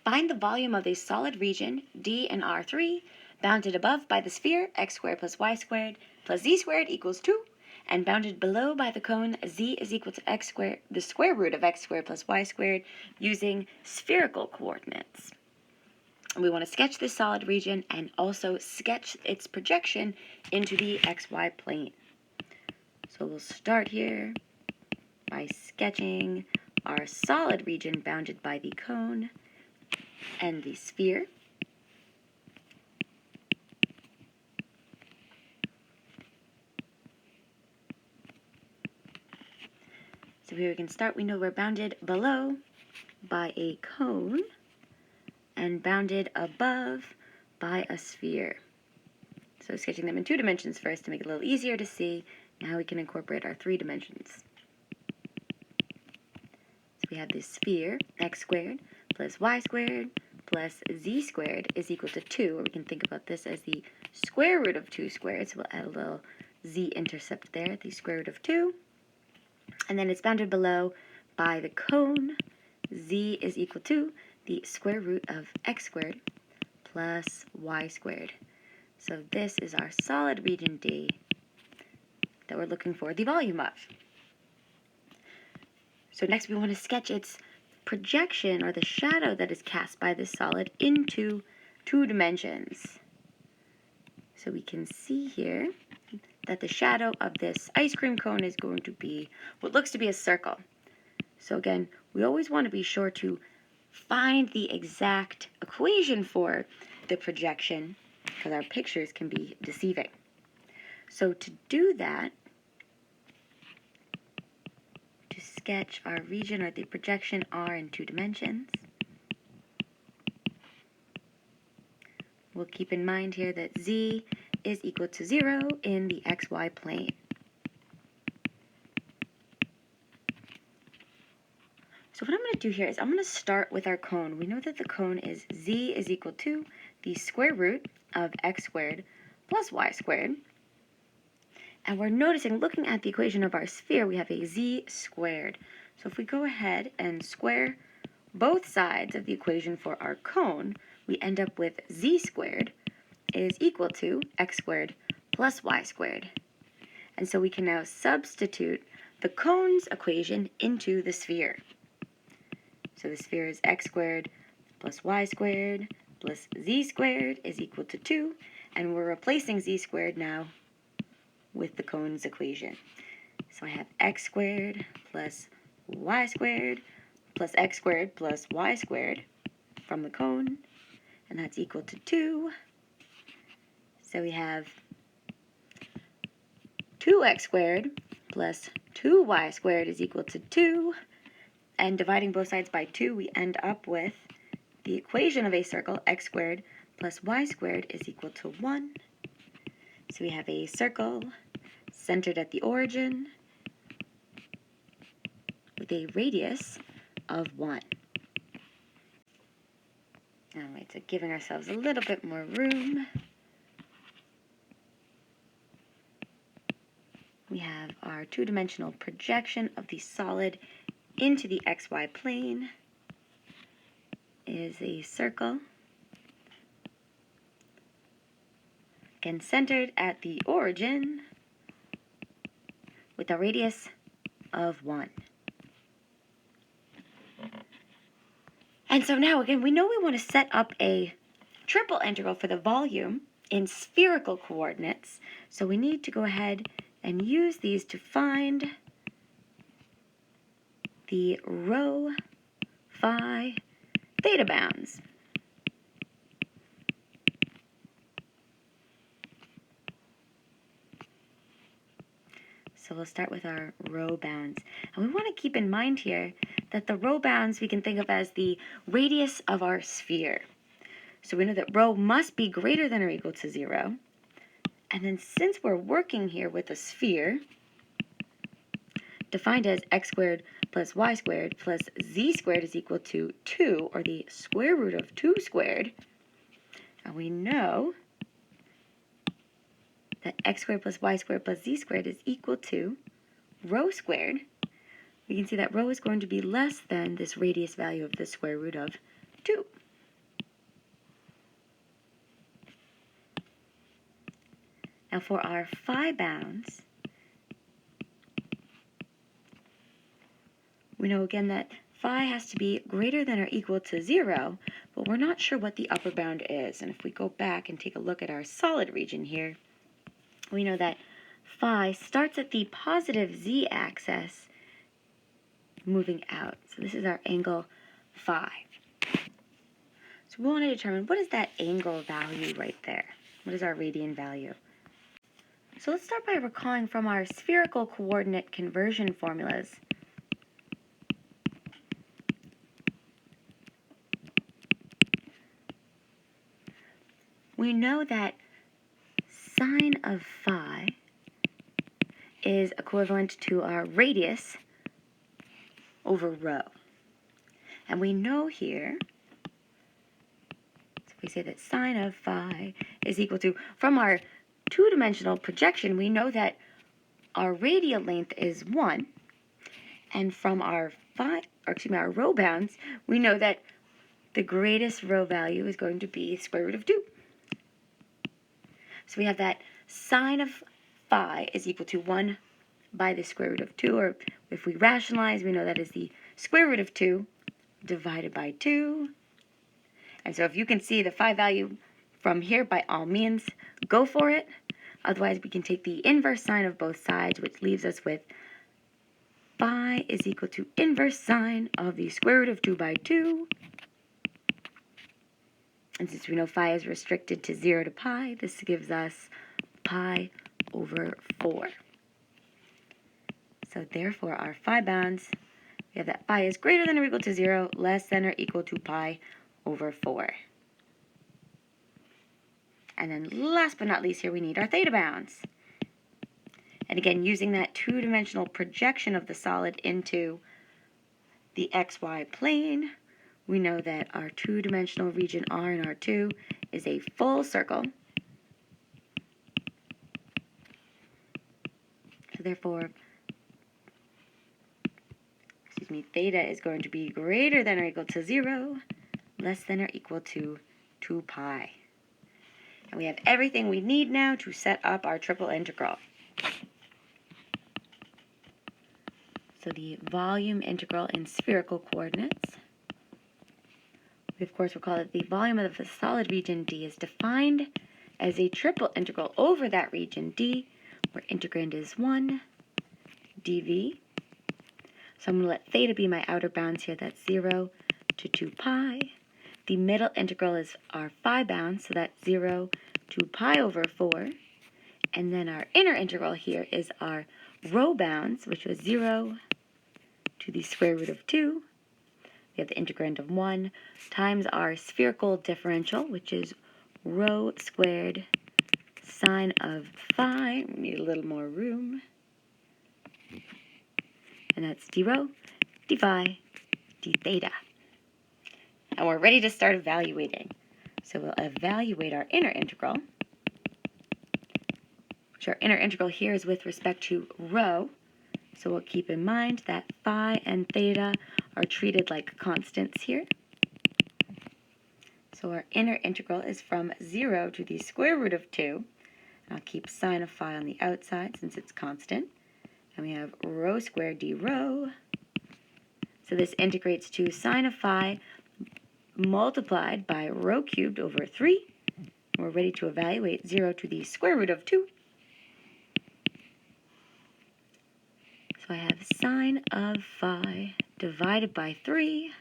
Find the volume of a solid region, D and R3, bounded above by the sphere, x squared plus y squared plus z squared equals 2, and bounded below by the cone, z is equal to x squared, the square root of x squared plus y squared, using spherical coordinates. We want to sketch this solid region and also sketch its projection into the xy plane. So we'll start here by sketching our solid region bounded by the cone and the sphere. So here we can start. We know we're bounded below by a cone and bounded above by a sphere. So sketching them in 2 dimensions first to make it a little easier to see. Now we can incorporate our 3 dimensions. So we have this sphere, x squared plus y squared plus z squared is equal to 2, or we can think about this as the square root of 2 squared. So we'll add a little z-intercept there, the square root of 2. And then it's bounded below by the cone. Z is equal to the square root of x squared plus y squared. So this is our solid region D that we're looking for the volume of. So next we want to sketch its projection, or the shadow that is cast by this solid, into 2 dimensions. So we can see here that the shadow of this ice cream cone is going to be what looks to be a circle. So again, we always want to be sure to find the exact equation for the projection, because our pictures can be deceiving. So to do that, to sketch our region or the projection R in 2 dimensions, we'll keep in mind here that Z is equal to 0 in the xy plane. So what I'm going to do here is I'm going to start with our cone. We know that the cone is Z is equal to the square root of x squared plus y squared. And we're noticing, looking at the equation of our sphere, we have a z squared. So if we go ahead and square both sides of the equation for our cone, we end up with z squared is equal to x squared plus y squared. And so we can now substitute the cone's equation into the sphere. So the sphere is x squared plus y squared plus z squared is equal to 2, and we're replacing z squared now with the cone's equation. So I have x squared plus y squared plus x squared plus y squared from the cone, and that's equal to 2. So we have 2x squared plus 2y squared is equal to 2. And dividing both sides by 2, we end up with the equation of a circle, x squared plus y squared is equal to 1. So we have a circle centered at the origin with a radius of 1. All right, so giving ourselves a little bit more room, we have our 2-dimensional projection of the solid into the xy plane is a circle, again centered at the origin with a radius of 1. And so now again, we know we want to set up a triple integral for the volume in spherical coordinates, so we need to go ahead and use these to find the rho, phi, theta bounds. So we'll start with our rho bounds. And we want to keep in mind here that the rho bounds we can think of as the radius of our sphere. So we know that rho must be greater than or equal to 0. And then since we're working here with a sphere, defined as x squared plus y squared plus z squared is equal to 2, or the square root of 2 squared, and we know that x squared plus y squared plus z squared is equal to rho squared, we can see that rho is going to be less than this radius value of the square root of 2. Now for our phi bounds, we know again that phi has to be greater than or equal to 0, but we're not sure what the upper bound is. And if we go back and take a look at our solid region here, we know that phi starts at the positive z-axis moving out. So this is our angle phi. So we want to determine what is that angle value right there. What is our radian value? So let's start by recalling from our spherical coordinate conversion formulas. We know that sine of phi is equivalent to our radius over rho. And we know here, so we say that sine of phi is equal to, from our two-dimensional projection, we know that our radial length is 1, and from our our rho bounds, we know that the greatest rho value is going to be the square root of 2. So we have that sine of phi is equal to 1 by the square root of 2, or if we rationalize, we know that is the square root of 2 divided by 2. And so if you can see the phi value from here, by all means, go for it. Otherwise, we can take the inverse sine of both sides, which leaves us with phi is equal to inverse sine of the square root of 2 by 2. And since we know phi is restricted to 0 to pi, this gives us pi over 4. So therefore, our phi bounds, we have that phi is greater than or equal to 0, less than or equal to pi over 4. And then last but not least here, we need our theta bounds. And again, using that two-dimensional projection of the solid into the xy plane, we know that our two-dimensional region R and R2 is a full circle. So therefore, theta is going to be greater than or equal to 0, less than or equal to 2 pi. And we have everything we need now to set up our triple integral. So the volume integral in spherical coordinates. We, of course, recall that the volume of the solid region D is defined as a triple integral over that region D, where integrand is 1 dv. So I'm going to let theta be my outer bounds here. That's 0 to 2 pi. The middle integral is our phi bound, so that's 0 to pi over 4. And then our inner integral here is our rho bounds, which was 0 to the square root of 2. We have the integrand of 1 times our spherical differential, which is rho squared sine of phi. We need a little more room. And that's d rho, d phi, d theta. And we're ready to start evaluating. So we'll evaluate our inner integral, which our inner integral here is with respect to rho. So we'll keep in mind that phi and theta are treated like constants here. So our inner integral is from 0 to the square root of 2. I'll keep sine of phi on the outside since it's constant. And we have rho squared d rho. So this integrates to sine of phi multiplied by rho cubed over 3. And we're ready to evaluate 0 to the square root of 2. So I have sine of phi divided by 3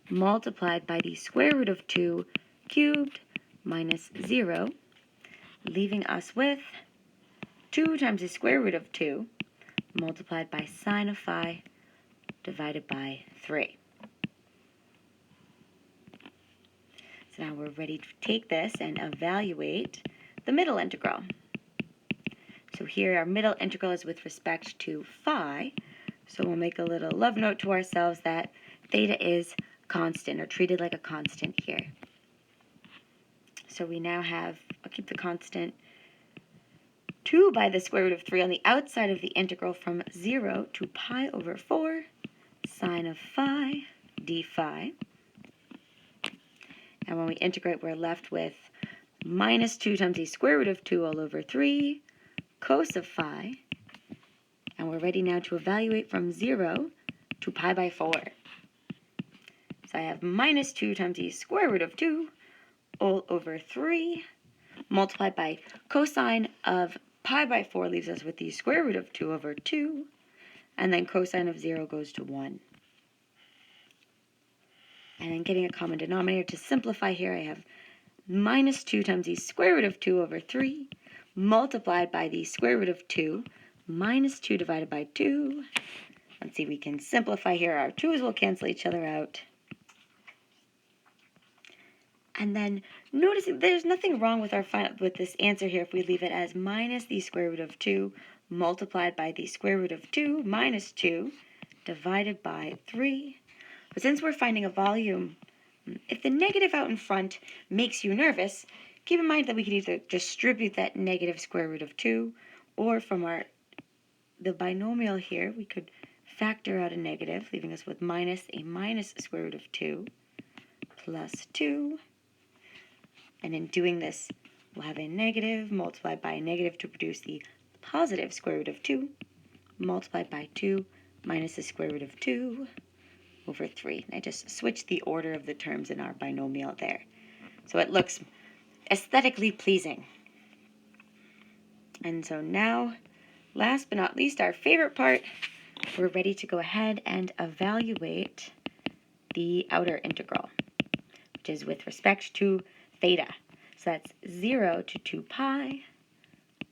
multiplied by the square root of 2 cubed minus 0, leaving us with 2 times the square root of 2 multiplied by sine of phi divided by 3. So now we're ready to take this and evaluate the middle integral. So here our middle integral is with respect to phi, so we'll make a little love note to ourselves that theta is constant, or treated like a constant here. So we now have, I'll keep the constant 2 by the square root of 3 on the outside of the integral from 0 to pi over 4 sine of phi d phi. And when we integrate, we're left with minus 2 times the square root of 2 all over 3 cos of phi. And we're ready now to evaluate from 0 to pi by 4. So I have minus 2 times the square root of 2 all over 3 multiplied by cosine of pi by 4 leaves us with the square root of 2 over 2. And then cosine of 0 goes to 1. And then getting a common denominator to simplify here, I have minus 2 times the square root of 2 over 3 multiplied by the square root of 2 minus 2 divided by 2. Let's see, we can simplify here. Our 2's will cancel each other out. And then notice there's nothing wrong with this answer here if we leave it as minus the square root of 2 multiplied by the square root of 2 minus 2 divided by 3. But since we're finding a volume, if the negative out in front makes you nervous, keep in mind that we could either distribute that negative square root of 2, or from the binomial here, we could factor out a negative, leaving us with minus a minus square root of 2 plus 2. And in doing this, we'll have a negative multiplied by a negative to produce the positive square root of 2 multiplied by 2 minus the square root of 2 over 3. And I just switched the order of the terms in our binomial there. So it looks aesthetically pleasing. And so now, last but not least, our favorite part, we're ready to go ahead and evaluate the outer integral, which is with respect to theta. So that's 0 to 2 pi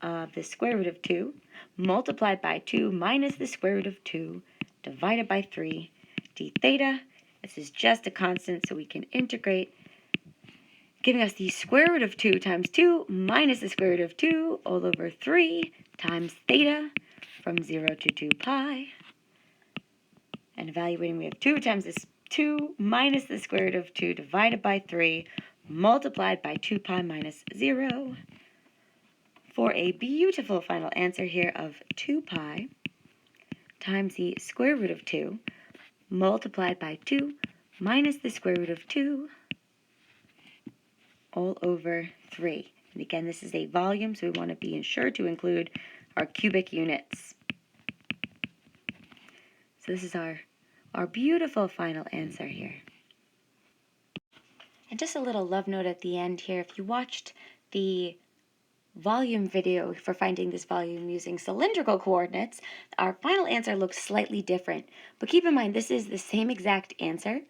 of the square root of 2 multiplied by 2 minus the square root of 2 divided by 3 d theta. This is just a constant, so we can integrate, giving us the square root of 2 times 2 minus the square root of 2 all over 3 times theta from 0 to 2 pi. And evaluating, we have 2 times this 2 minus the square root of 2 divided by 3 multiplied by 2 pi minus 0 for a beautiful final answer here of 2 pi times the square root of 2 multiplied by 2 minus the square root of 2 all over 3. And again, this is a volume, so we want to be sure to include our cubic units. So this is our beautiful final answer here. And just a little love note at the end here. If you watched the volume video for finding this volume using cylindrical coordinates, our final answer looks slightly different. But keep in mind, this is the same exact answer.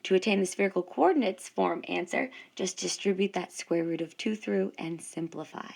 To attain the spherical coordinates form answer, just distribute that square root of 2 through and simplify.